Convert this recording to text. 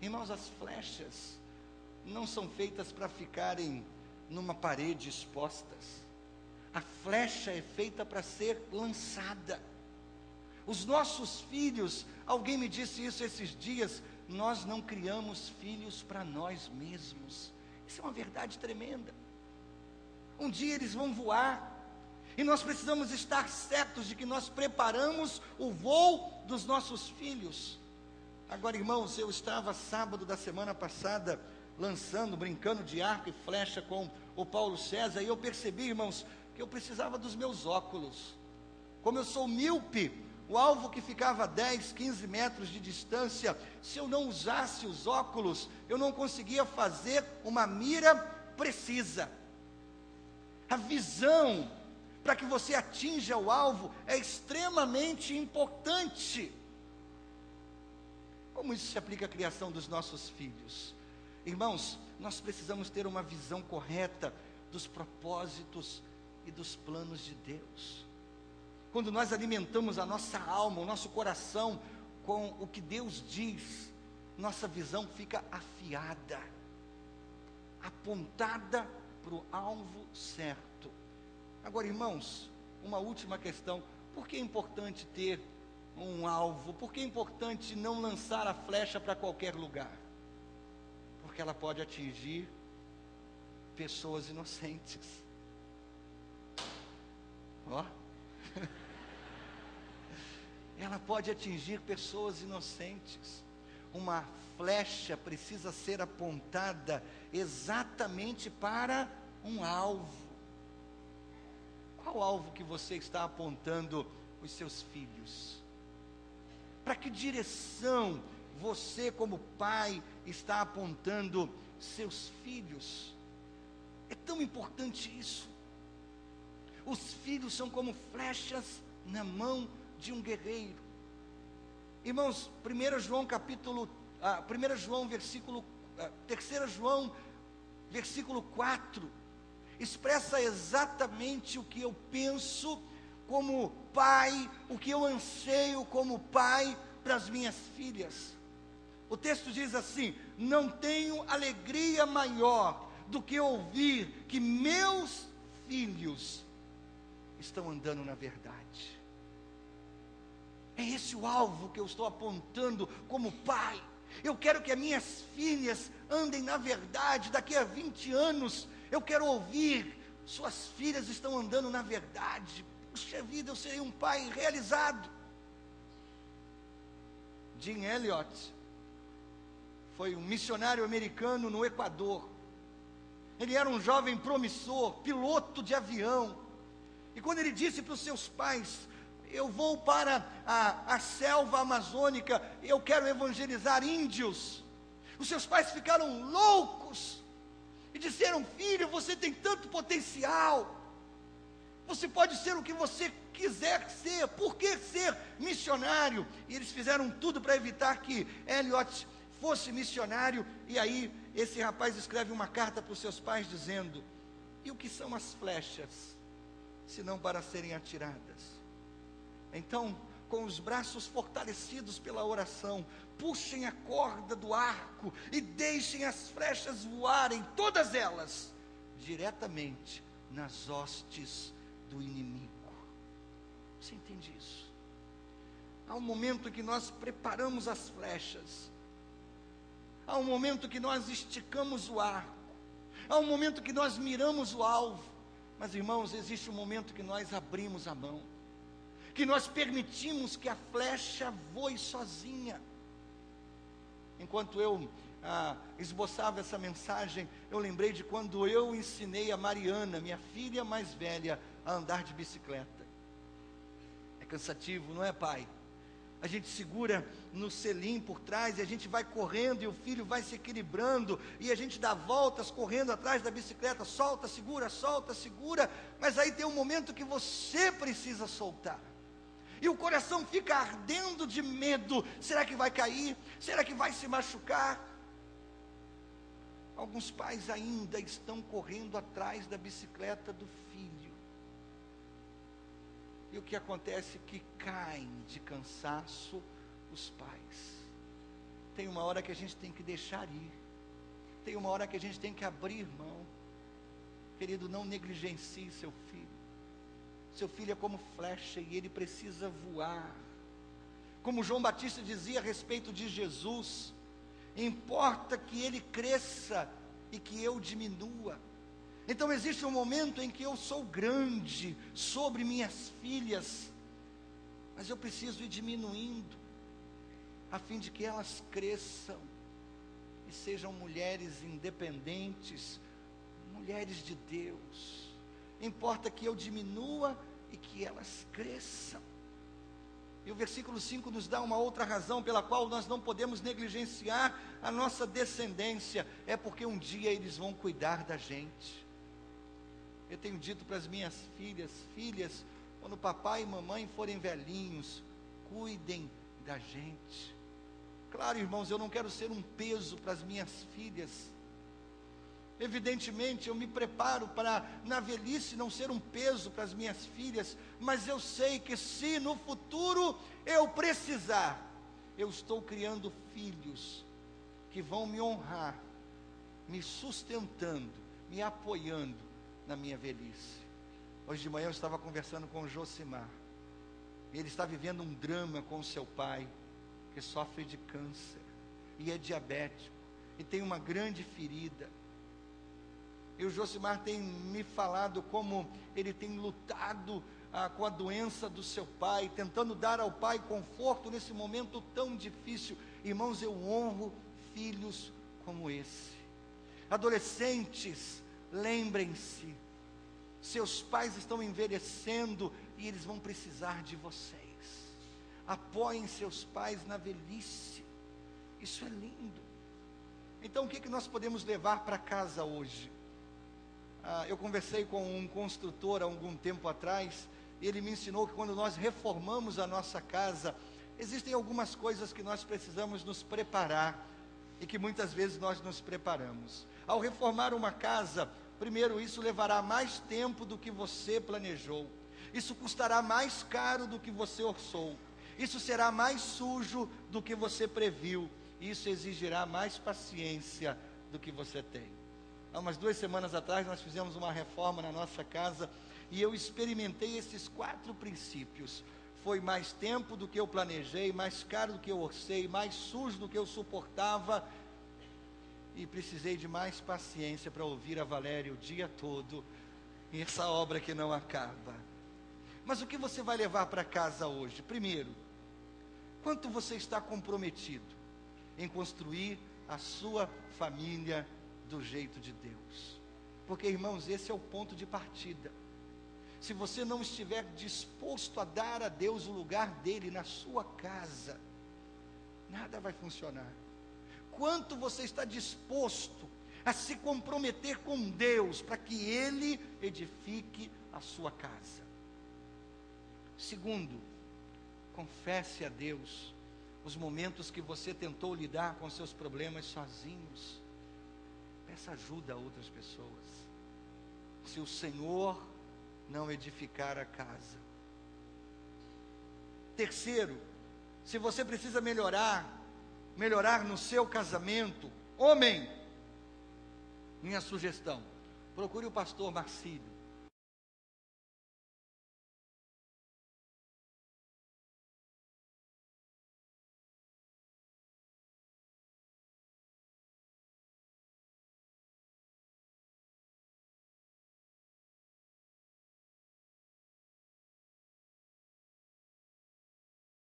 Irmãos, as flechas não são feitas para ficarem numa parede expostas. A flecha é feita para ser lançada. Os nossos filhos, alguém me disse isso esses dias, nós não criamos filhos para nós mesmos. Isso é uma verdade tremenda. Um dia eles vão voar, e nós precisamos estar certos de que nós preparamos o voo dos nossos filhos. Agora, irmãos, eu estava sábado da semana passada brincando de arco e flecha com o Paulo César, e eu percebi, irmãos, que eu precisava dos meus óculos. Como eu sou míope, o alvo que ficava a 10, 15 metros de distância, se eu não usasse os óculos, eu não conseguia fazer uma mira precisa. A visão, para que você atinja o alvo, é extremamente importante. Como isso se aplica à criação dos nossos filhos? Irmãos, nós precisamos ter uma visão correta dos propósitos e dos planos de Deus. Quando nós alimentamos a nossa alma, o nosso coração com o que Deus diz, nossa visão fica afiada, apontada para o alvo certo. Agora, irmãos, uma última questão: por que é importante ter um alvo? Por que é importante não lançar a flecha para qualquer lugar? Porque ela pode atingir pessoas inocentes. Ó. Ela pode atingir pessoas inocentes. Uma flecha precisa ser apontada exatamente para um alvo. Qual alvo que você está apontando os seus filhos? Para que direção você, como pai, está apontando seus filhos? É tão importante isso. Os filhos são como flechas na mão de um guerreiro. Irmãos, 1 João versículo 3 João versículo 4 expressa exatamente o que eu penso como pai, o que eu anseio como pai para as minhas filhas. O texto diz assim: não tenho alegria maior do que ouvir que meus filhos estão andando na verdade. É esse o alvo que eu estou apontando como pai. Eu quero que as minhas filhas andem na verdade. Daqui a 20 anos, eu quero ouvir: suas filhas estão andando na verdade. Puxa vida, eu serei um pai realizado. Jim Elliot foi um missionário americano no Equador. Ele era um jovem promissor, piloto de avião. E quando ele disse para os seus pais: eu vou para a selva amazônica, eu quero evangelizar índios, os seus pais ficaram loucos e disseram: filho, você tem tanto potencial, você pode ser o que você quiser ser, por que ser missionário? E eles fizeram tudo para evitar que Elliot fosse missionário. E aí esse rapaz escreve uma carta para os seus pais dizendo: e o que são as flechas, senão para serem atiradas? Então, com os braços fortalecidos pela oração, puxem a corda do arco e deixem as flechas voarem, todas elas, diretamente nas hostes do inimigo. Você entende isso? Há um momento que nós preparamos as flechas, há um momento que nós esticamos o arco, há um momento que nós miramos o alvo, mas, irmãos, existe um momento que nós abrimos a mão, que nós permitimos que a flecha voe sozinha. Enquanto eu esboçava essa mensagem, eu lembrei de quando eu ensinei a Mariana, minha filha mais velha, a andar de bicicleta. É cansativo, não é, pai? A gente segura no selim por trás e a gente vai correndo e o filho vai se equilibrando e a gente dá voltas correndo atrás da bicicleta, solta, segura, mas aí tem um momento que você precisa soltar. E o coração fica ardendo de medo: será que vai cair? Será que vai se machucar? Alguns pais ainda estão correndo atrás da bicicleta do filho. E o que acontece é que caem de cansaço os pais. tem uma hora que a gente tem que deixar ir, tem uma hora que a gente tem que abrir mão. Querido, não negligencie seu filho. Seu filho é como flecha e ele precisa voar. Como João Batista dizia a respeito de Jesus: importa que ele cresça e que eu diminua. Então existe um momento em que eu sou grande sobre minhas filhas, mas eu preciso ir diminuindo, a fim de que elas cresçam e sejam mulheres independentes, mulheres de Deus. Importa que eu diminua e que elas cresçam. E o versículo 5 nos dá uma outra razão pela qual nós não podemos negligenciar a nossa descendência. É porque um dia eles vão cuidar da gente. Eu tenho dito para as minhas filhas, quando papai e mamãe forem velhinhos, cuidem da gente. Claro, irmãos, eu não quero ser um peso para as minhas filhas. Evidentemente, eu me preparo para, na velhice, não ser um peso para as minhas filhas, mas eu sei que se no futuro eu precisar, eu estou criando filhos que vão me honrar, me sustentando, me apoiando na minha velhice. Hoje de manhã eu estava conversando com o Josimar, e ele está vivendo um drama com seu pai, que sofre de câncer, e é diabético, e tem uma grande ferida. E o Josimar tem me falado como ele tem lutado com a doença do seu pai, tentando dar ao pai conforto nesse momento tão difícil. Irmãos, eu honro filhos como esse. Adolescentes, lembrem-se, seus pais estão envelhecendo e eles vão precisar de vocês. Apoiem seus pais na velhice. Isso é lindo. Então o que nós podemos levar para casa hoje? Eu conversei com um construtor há algum tempo atrás, e ele me ensinou que quando nós reformamos a nossa casa, existem algumas coisas que nós precisamos nos preparar, e que muitas vezes nós nos preparamos. Ao reformar uma casa, primeiro, isso levará mais tempo do que você planejou, isso custará mais caro do que você orçou, isso será mais sujo do que você previu, isso exigirá mais paciência do que você tem. Há umas 2 semanas atrás nós fizemos uma reforma na nossa casa, e eu experimentei esses 4 princípios. Foi mais tempo do que eu planejei, mais caro do que eu orcei, mais sujo do que eu suportava, e precisei de mais paciência para ouvir a Valéria o dia todo, e essa obra que não acaba. Mas o que você vai levar para casa hoje? Primeiro, quanto você está comprometido em construir a sua família do jeito de Deus? Porque, irmãos, esse é o ponto de partida. Se você não estiver disposto a dar a Deus o lugar dele na sua casa, nada vai funcionar. Quanto você está disposto a se comprometer com Deus para que ele edifique a sua casa? Segundo, confesse a Deus os momentos que você tentou lidar com seus problemas sozinhos. Peça ajuda a outras pessoas. Se o Senhor não edificar a casa. Terceiro, se você precisa melhorar no seu casamento, homem, minha sugestão, procure o pastor Marcílio.